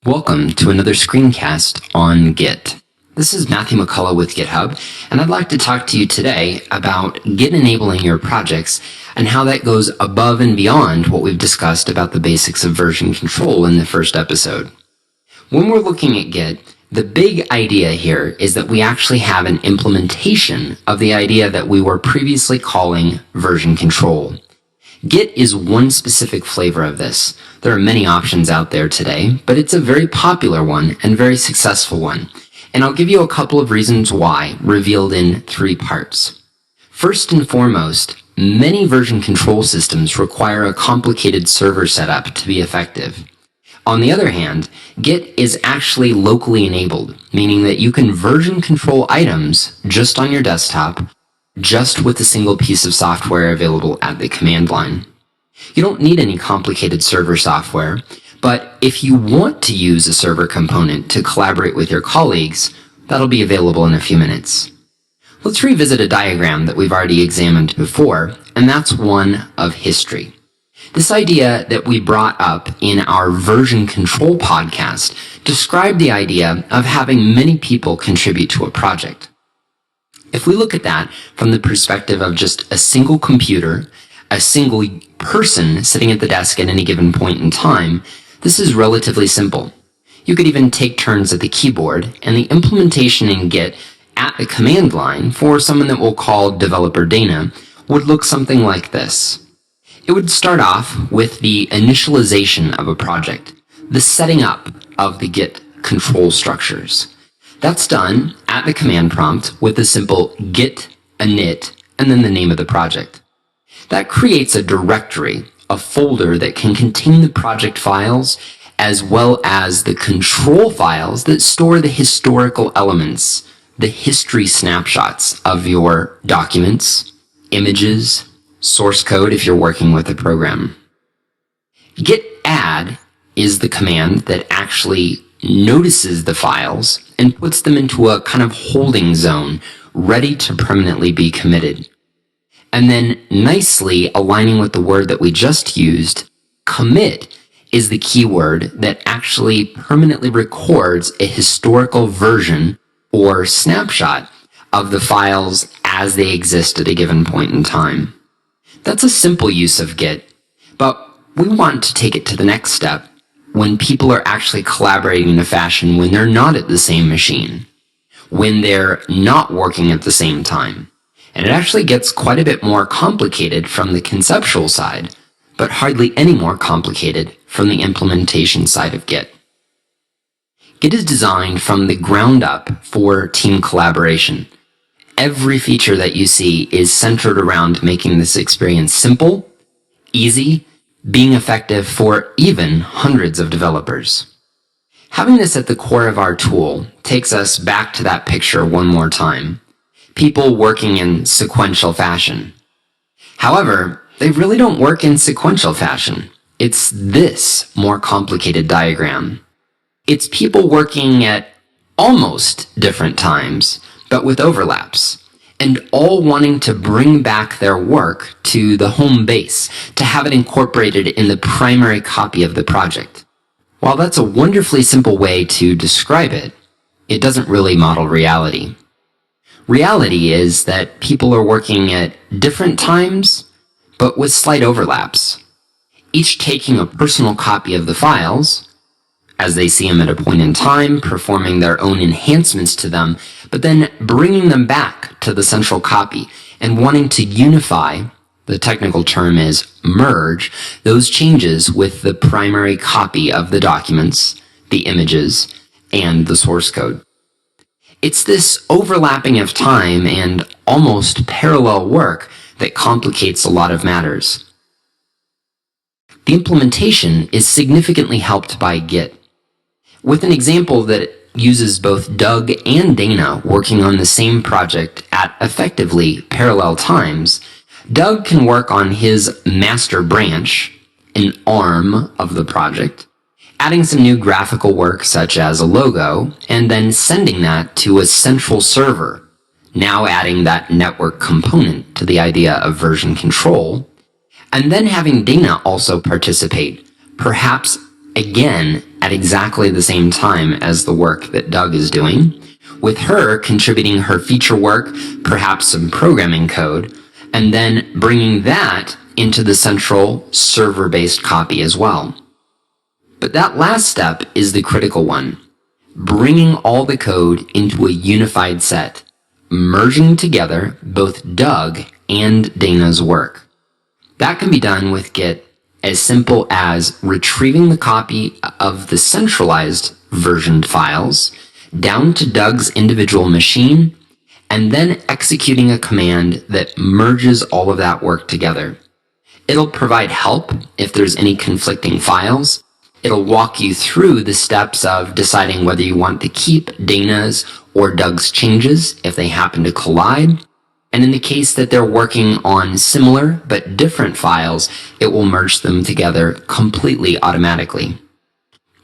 Welcome to another screencast on Git. This is Matthew McCullough with GitHub, and I'd like to talk to you today about Git enabling your projects and how that goes above and beyond what we've discussed about the basics of version control in the first episode. When we're looking at Git, the big idea here is that we actually have an implementation of the idea that we were previously calling version control. Git is one specific flavor of this. There are many options out there today, but it's a very popular one and very successful one. And I'll give you a couple of reasons why, revealed in 3 parts. First and foremost, many version control systems require a complicated server setup to be effective. On the other hand, Git is actually locally enabled, meaning that you can version control items just on your desktop, just with a single piece of software available at the command line. You don't need any complicated server software, but if you want to use a server component to collaborate with your colleagues, that'll be available in a few minutes. Let's revisit a diagram that we've already examined before, and that's one of history. This idea that we brought up in our version control podcast described the idea of having many people contribute to a project. If we look at that from the perspective of just a single computer, a single person sitting at the desk at any given point in time, this is relatively simple. You could even take turns at the keyboard, and the implementation in Git at the command line for someone that we'll call Developer Dana would look something like this. It would start off with the initialization of a project, the setting up of the Git control structures. That's done at the command prompt with a simple git init and then the name of the project. That creates a directory, a folder that can contain the project files as well as the control files that store the historical elements, the history snapshots of your documents, images, source code if you're working with a program. Git add is the command that actually notices the files and puts them into a kind of holding zone, ready to permanently be committed. And then nicely aligning with the word that we just used, commit is the keyword that actually permanently records a historical version or snapshot of the files as they exist at a given point in time. That's a simple use of Git, but we want to take it to the next step when people are actually collaborating in a fashion when they're not at the same machine, when they're not working at the same time. And it actually gets quite a bit more complicated from the conceptual side, but hardly any more complicated from the implementation side of Git. Git is designed from the ground up for team collaboration. Every feature that you see is centered around making this experience simple, easy, being effective for even hundreds of developers. Having this at the core of our tool takes us back to that picture one more time. People working in sequential fashion. However, they really don't work in sequential fashion. It's this more complicated diagram. It's people working at almost different times, but with overlaps, and all wanting to bring back their work to the home base, to have it incorporated in the primary copy of the project. While that's a wonderfully simple way to describe it, it doesn't really model reality. Reality is that people are working at different times, but with slight overlaps, each taking a personal copy of the files, as they see them at a point in time, performing their own enhancements to them, but then bringing them back to the central copy and wanting to unify, the technical term is merge, those changes with the primary copy of the documents, the images, and the source code. It's this overlapping of time and almost parallel work that complicates a lot of matters. The implementation is significantly helped by Git. With an example that uses both Doug and Dana working on the same project at effectively parallel times, Doug can work on his master branch, an arm of the project, adding some new graphical work such as a logo, and then sending that to a central server, now adding that network component to the idea of version control, and then having Dana also participate, perhaps again at exactly the same time as the work that Doug is doing, with her contributing her feature work, perhaps some programming code, and then bringing that into the central server-based copy as well. But that last step is the critical one, bringing all the code into a unified set, merging together both Doug and Dana's work. That can be done with Git as simple as retrieving the copy of the centralized versioned files down to Doug's individual machine, and then executing a command that merges all of that work together. It'll provide help if there's any conflicting files. It'll walk you through the steps of deciding whether you want to keep Dana's or Doug's changes if they happen to collide. And in the case that they're working on similar but different files, it will merge them together completely automatically.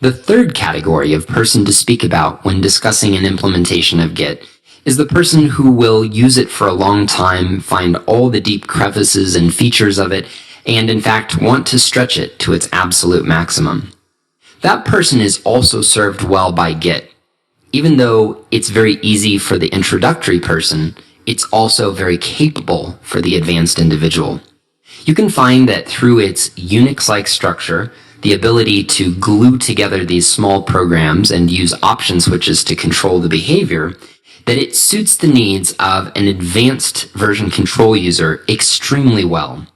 The third category of person to speak about when discussing an implementation of Git is the person who will use it for a long time, find all the deep crevices and features of it, and in fact want to stretch it to its absolute maximum. That person is also served well by Git. Even though it's very easy for the introductory person, it's also very capable for the advanced individual. You can find that through its Unix-like structure, the ability to glue together these small programs and use option switches to control the behavior, that it suits the needs of an advanced version control user extremely well.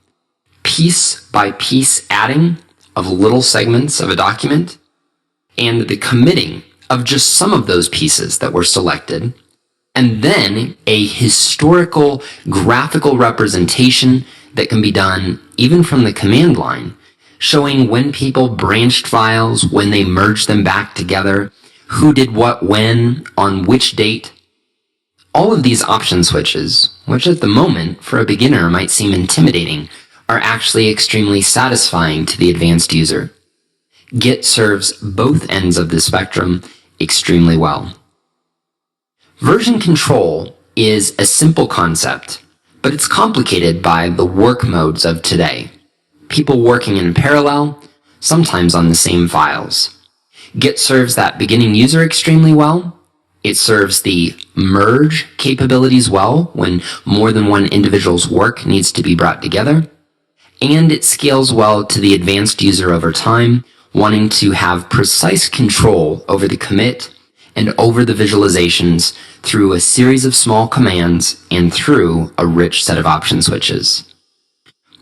Piece by piece adding of little segments of a document, and the committing of just some of those pieces that were selected, and then a historical graphical representation that can be done even from the command line, showing when people branched files, when they merged them back together, who did what when, on which date. All of these option switches, which at the moment for a beginner might seem intimidating, are actually extremely satisfying to the advanced user. Git serves both ends of the spectrum extremely well. Version control is a simple concept, but it's complicated by the work modes of today. People working in parallel, sometimes on the same files. Git serves that beginning user extremely well. It serves the merge capabilities well when more than one individual's work needs to be brought together. And it scales well to the advanced user over time, wanting to have precise control over the commit and over the visualizations through a series of small commands and through a rich set of option switches.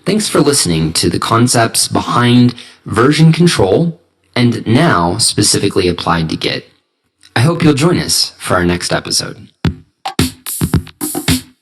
Thanks for listening to the concepts behind version control and now specifically applied to Git. I hope you'll join us for our next episode.